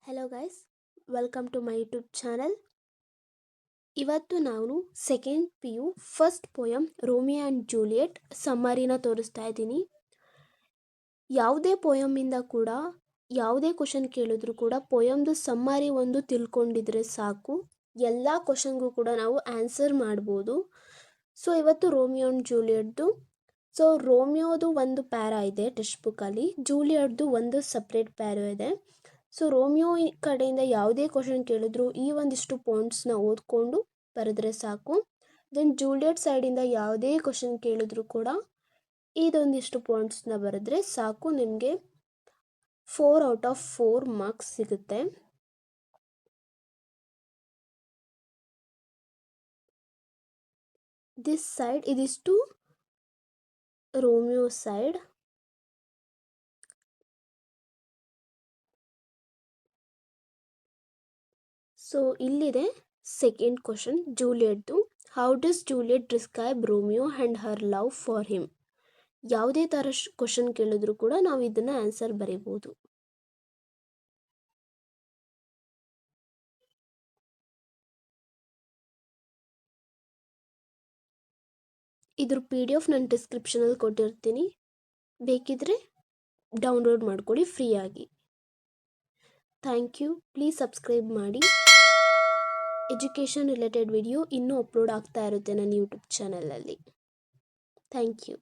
Hello guys, welcome to my YouTube channel. ಇವತ್ತು ನಾನು second P U first poem Romeo and Juliet ಸಮ್ಮರಿನ ತೋರಿಸ್ತಾ ಇದ್ದೀನಿ. ಯಾವುದೇ ಪೋಯಮಿಂದ ಕೂಡ ಯಾವುದೇ ಕ್ವಶನ್ ಕೇಳಿದ್ರು ಕೂಡ ಪೋಯಮ್ದು ಸಮ್ಮರಿ ಒಂದು ತಿಳ್ಕೊಂಡಿದ್ರೆ ಸಾಕು, ಎಲ್ಲ ಕ್ವಶನ್ಗೂ ಕೂಡ ನಾವು ಆನ್ಸರ್ ಮಾಡ್ಬೋದು. ಸೊ ಇವತ್ತು ರೋಮಿಯೋ ಆ್ಯಂಡ್ ಜೂಲಿಯೆಟ್ದು. ಸೊ ರೋಮಿಯೋದು ಒಂದು ಪ್ಯಾರಾ ಇದೆ ಟೆಕ್ಸ್ಟ್ ಬುಕ್ಕಲ್ಲಿ, ಜೂಲಿಯೆಟ್ದು ಒಂದು ಸಪ್ರೇಟ್ ಪ್ಯಾರಾ ಇದೆ. ಸೊ ರೋಮಿಯೋ ಕಡೆಯಿಂದ ಯಾವುದೇ ಕ್ವಶನ್ ಕೇಳಿದ್ರು ಈ ಒಂದಿಷ್ಟು ಪಾಯಿಂಟ್ಸ್ನ ಓದ್ಕೊಂಡು ಬರೆದ್ರೆ ಸಾಕು. ದೆನ್ ಜೂಲಿಯೆಟ್ ಸೈಡಿಂದ ಯಾವುದೇ ಕ್ವಶನ್ ಕೇಳಿದ್ರು ಕೂಡ ಇದೊಂದಿಷ್ಟು ಪಾಯಿಂಟ್ಸ್ನ ಬರೆದ್ರೆ ಸಾಕು, ನಿಮಗೆ 4/4 ಮಾರ್ಕ್ಸ್ ಸಿಗುತ್ತೆ. ದಿಸ್ ಸೈಡ್ ಇದಿಷ್ಟು ರೋಮಿಯೋ ಸೈಡ್. ಸೊ ಇಲ್ಲಿದೆ ಸೆಕೆಂಡ್ ಕ್ವಶನ್ ಜೂಲಿಯೆಟ್ದು. How does Juliet describe Romeo and her love for him? ಯಾವುದೇ ಥರ ಕ್ವಶನ್ ಕೇಳಿದ್ರು ಕೂಡ ನಾವು ಇದನ್ನು ಆನ್ಸರ್ ಬರೀಬೋದು. ಇದ್ರ PDF ನಾನು ಡಿಸ್ಕ್ರಿಪ್ಷನಲ್ಲಿ ಕೊಟ್ಟಿರ್ತೀನಿ, ಬೇಕಿದ್ರೆ ಡೌನ್ಲೋಡ್ ಮಾಡ್ಕೊಳ್ಳಿ ಫ್ರೀಯಾಗಿ. Thank you. ಪ್ಲೀಸ್ ಸಬ್ಸ್ಕ್ರೈಬ್ ಮಾಡಿ. ಎಜುಕೇಷನ್ ರಿಲೇಟೆಡ್ ವಿಡಿಯೋ ಇನ್ನೂ ಅಪ್ಲೋಡ್ ಆಗ್ತಾ ಇರುತ್ತೆ ನನ್ನ ಯೂಟ್ಯೂಬ್ ಚಾನಲಲ್ಲಿ. Thank you.